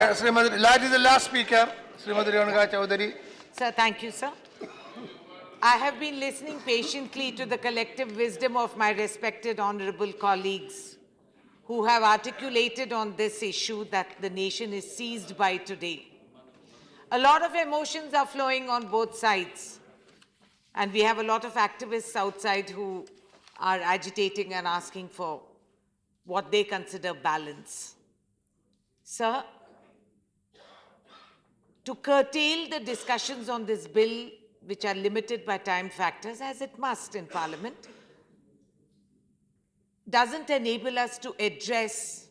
Srimati, last is the last speaker, Srimati Revanuka Chaudhary. Sir, thank you, sir. I have been listening patiently to the collective wisdom of my respected honorable colleagues who have articulated on this issue that the nation is seized by today. A lot of emotions are flowing on both sides, and we have a lot of activists outside who are agitating and asking for what they consider balance. Sir, to curtail the discussions on this bill, which are limited by time factors, as it must in Parliament, doesn't enable us to address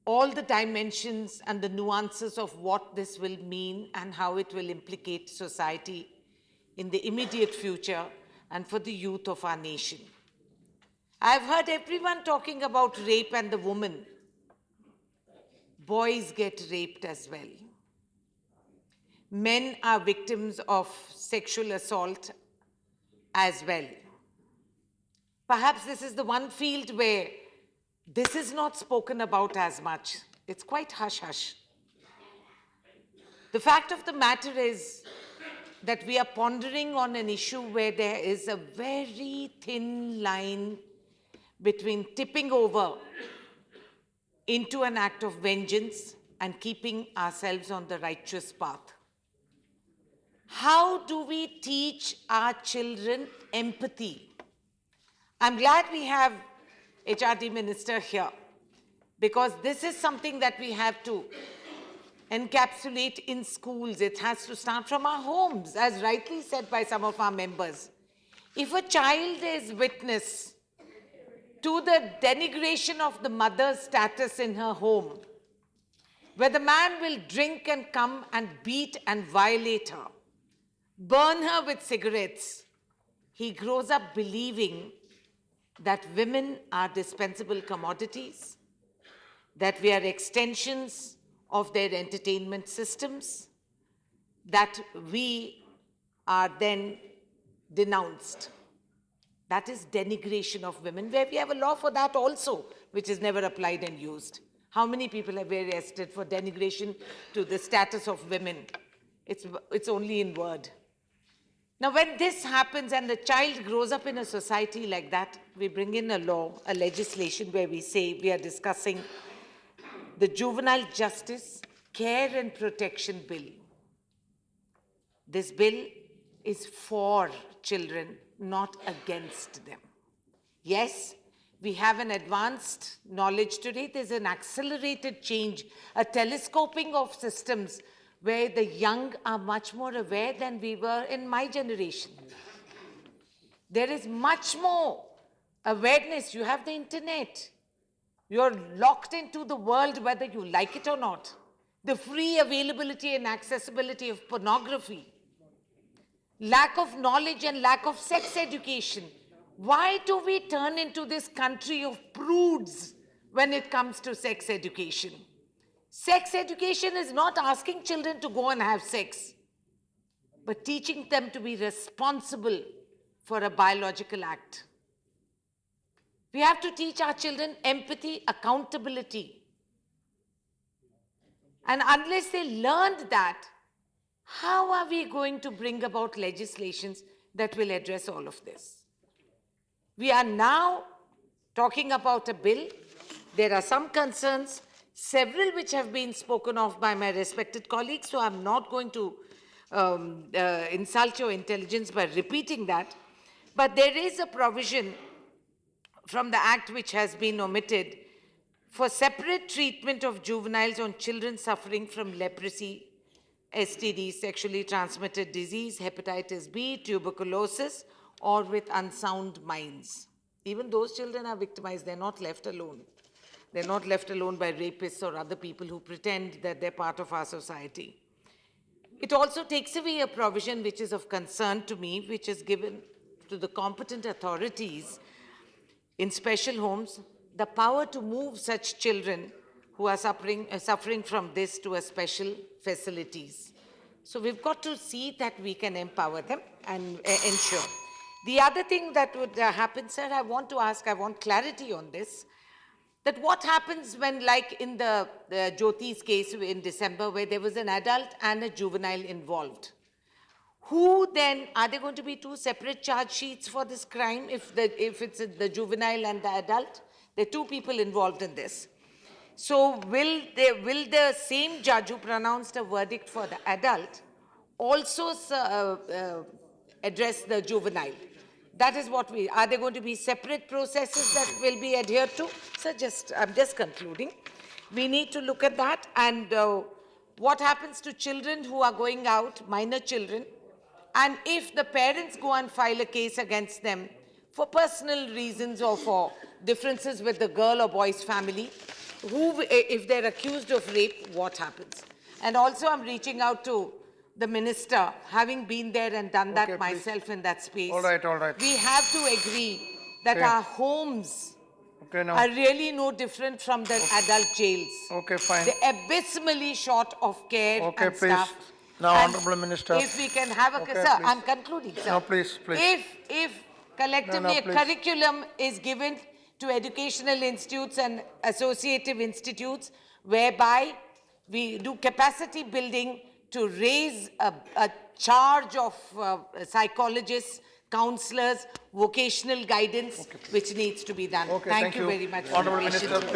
all the dimensions and the nuances of what this will mean and how it will implicate society in the immediate future and for the youth of our nation. I've heard everyone talking about rape and the woman. Boys get raped as well. Men are victims of sexual assault as well. Perhaps this is the one field where this is not spoken about as much. It's quite hush-hush. The fact of the matter is that we are pondering on an issue where there is a very thin line between tipping over into an act of vengeance and keeping ourselves on the righteous path. How do we teach our children empathy? I'm glad we have HRD Minister here, because this is something that we have to encapsulate in schools. It has to start from our homes, as rightly said by some of our members. If a child is witness to the denigration of the mother's status in her home, where the man will drink and come and beat and violate her, burn her with cigarettes, he grows up believing that women are dispensable commodities, that we are extensions of their entertainment systems, that we are then denounced. That is denigration of women, where we have a law for that also, which is never applied and used. How many people have been arrested for denigration to the status of women? It's only in word. Now, when this happens and the child grows up in a society like that, we bring in a law, a legislation where we say we are discussing the Juvenile Justice Care and Protection Bill. This bill is for children, not against them. Yes, we have an advanced knowledge today. There's an accelerated change, a telescoping of systems where the young are much more aware than we were in my generation. There is much more awareness. You have the internet. You're locked into the world whether you like it or not. The free availability and accessibility of pornography. Lack of knowledge and lack of sex education. Why do we turn into this country of prudes when it comes to sex education? Sex education is not asking children to go and have sex, but teaching them to be responsible for a biological act. We have to teach our children empathy, accountability. And unless they learned that, how are we going to bring about legislations that will address all of this? We are now talking about a bill. There are some concerns, several which have been spoken of by my respected colleagues, so I'm not going to insult your intelligence by repeating that. But there is a provision from the Act which has been omitted for separate treatment of juveniles on children suffering from leprosy, STD, sexually transmitted disease, hepatitis B, tuberculosis, or with unsound minds. Even those children are victimized, they're not left alone. They're not left alone by rapists or other people who pretend that they're part of our society. It also takes away a provision which is of concern to me, which is given to the competent authorities in special homes, the power to move such children who are suffering from this to a special facilities. So we've got to see that we can empower them and ensure. The other thing that would happen, sir, I want clarity on this. that what happens when, like in the Jyoti's case in December, where there was an adult and a juvenile involved. Who then, are there going to be two separate charge sheets for this crime if it's the juvenile and the adult? There are two people involved in this. So will the same judge who pronounced a verdict for the adult also address the juvenile? That is what are there going to be separate processes that will be adhered to? So I'm just concluding. We need to look at that, and what happens to children who are going out, minor children, and if the parents go and file a case against them for personal reasons or for differences with the girl or boy's family, if they're accused of rape, what happens? And also I'm reaching out to the minister, having been there and done that Okay, myself in that space. All right, all right. We have to agree that Okay. our homes Okay, now. are really no different from the adult jails. Okay, fine. They're abysmally short of care Okay, and please. staff. Now, And Honorable Minister. If we can have Okay, sir, please. I'm concluding, sir. No, please, please. If collectively a please. curriculum is given to educational institutes and associative institutes whereby we do capacity building to raise a charge of psychologists, counselors, vocational guidance, which needs to be done. Okay, Thank you very much. for your Honorable patience. Minister,